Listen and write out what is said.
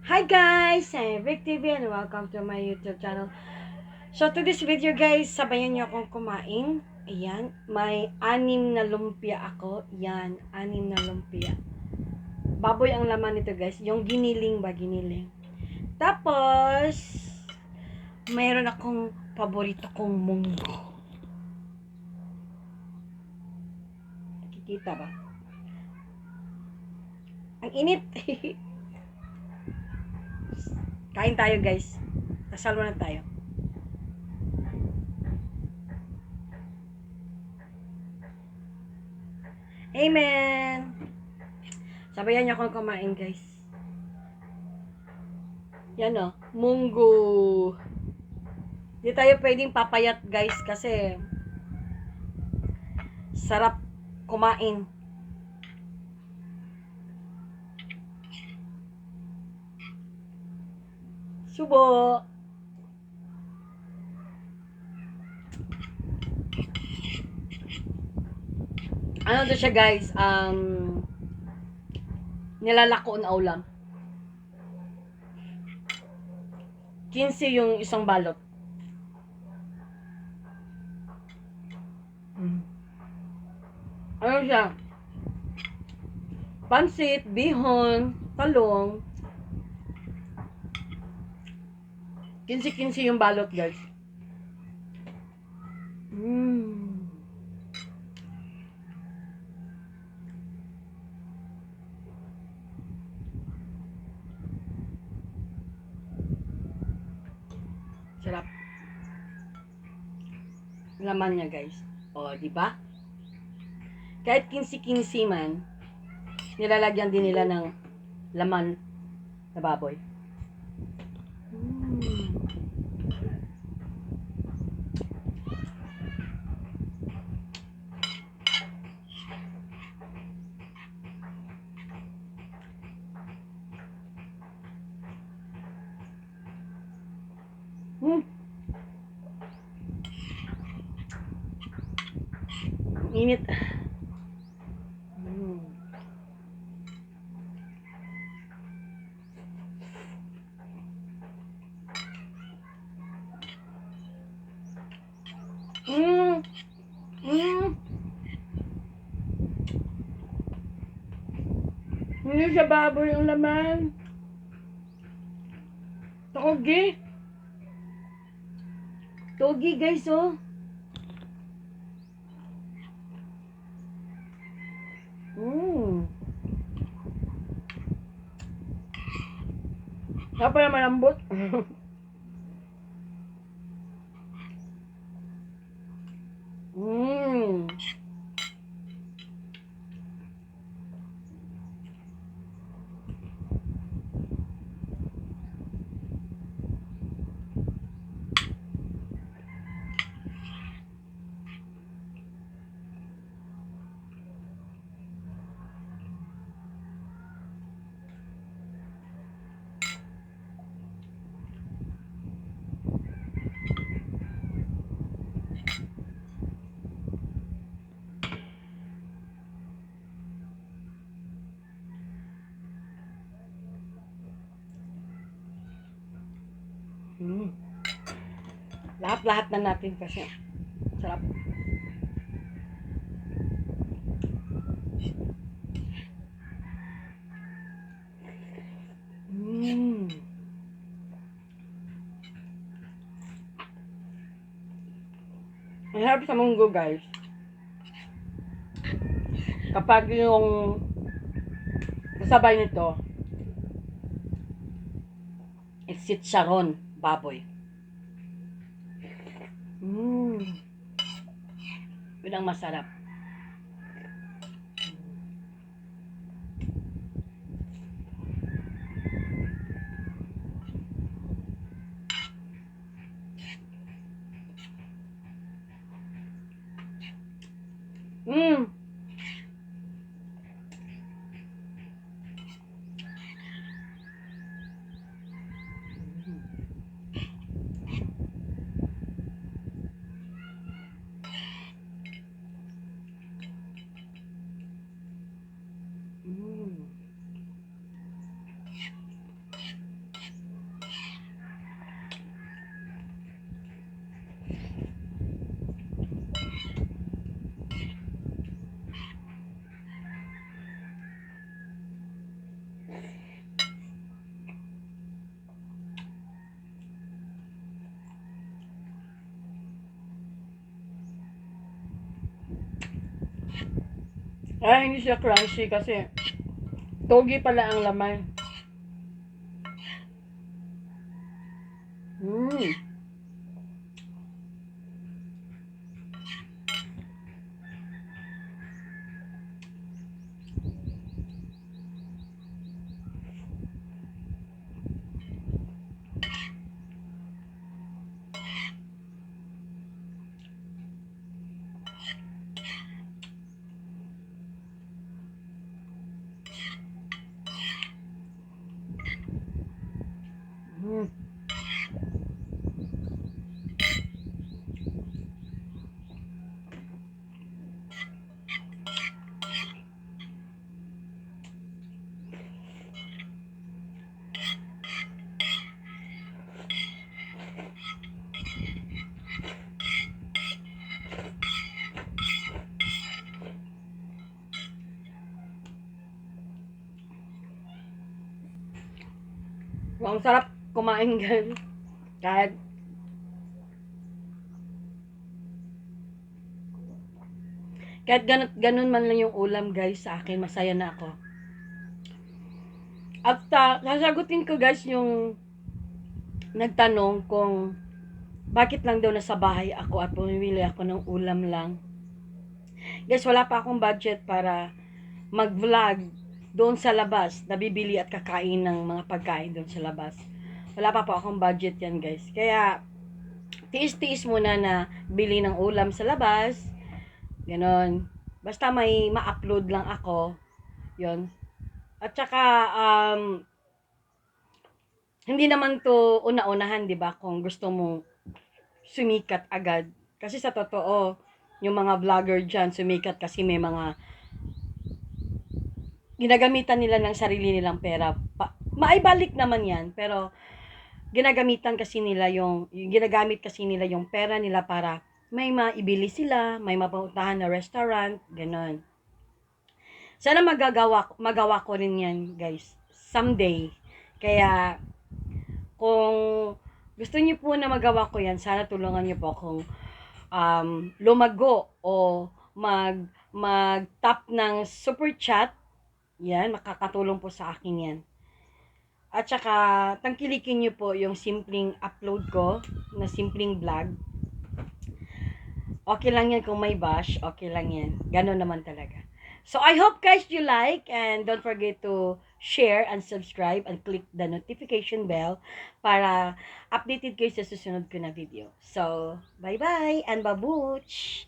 Hi guys! I'm Vic TV and welcome to my YouTube channel. So to this video guys, sabayan niyo akong kumain. Ayan, may 6 na lumpia ako. Yan, 6 na lumpia. Baboy ang laman nito guys. Yung giniling ba, giniling. Tapos, mayroon akong paborito kong munggo. Nakikita ba? Ang init! Kain tayo guys. Kasal na tayo. Amen! Sabayan niyo akong kumain guys. Yan o, munggo. Di tayo pwedeng papayat guys kasi sarap kumain. Subo. Ano to siya guys? Nilalako na ulam. 15 yung isang balot. Ano siya? Pansit, bihon, talong. 15 yung balot guys. Sarap. Laman niya guys. O, di ba? Kahit 15 man, nilalagyan din nila ng laman na baboy. Init. Hindi siya baboy yung laman. Togi. Togi guys oh. Kaya pala malambot. Lahat-lahat na natin kasi. Sarap. Ang sarap sa munggo guys. Kapag yung kasabay nito, exit Sharon, baboy. Yun ang masarap. Hindi siya crunchy kasi togi pala ang laman. Mm. Mm. Ang sarap kumain guys. Kahit ganun man lang yung ulam guys sa akin, masaya na ako. At sasagutin ko guys yung nagtanong kung bakit lang daw nasa bahay ako at pumili ako ng ulam lang. Guys, wala pa akong budget para mag-vlog doon sa labas, nabibili at kakain ng mga pagkain doon sa labas. Wala pa po akong budget yan guys. Kaya, tiis-tiis muna na bili ng ulam sa labas. Ganon. Basta may ma-upload lang ako. Yon. At saka, hindi naman to una-unahan, di ba? Kung gusto mong sumikat agad. Kasi sa totoo, yung mga vlogger dyan, sumikat kasi may mga ginagamitan nila ng sarili nilang pera. Maibalik naman yan, pero ginagamitan kasi nila yung ginagamit kasi nila yung pera nila para may maibili sila, may mapuntahan na restaurant, ganon. Sana magawa ko rin yan, guys, someday. Kaya, kung gusto niyo po na magawa ko yan, sana tulungan niyo po akong lumago o mag-tap ng super chat. Yan, makakatulong po sa akin yan. At saka, tangkilikin nyo po yung simpleng upload ko na simpleng vlog. Okay lang yan kung may bash, okay lang yan. Ganon naman talaga. So, I hope guys you like and don't forget to share and subscribe and click the notification bell para updated kayo sa susunod ko na video. So, bye-bye and babuch!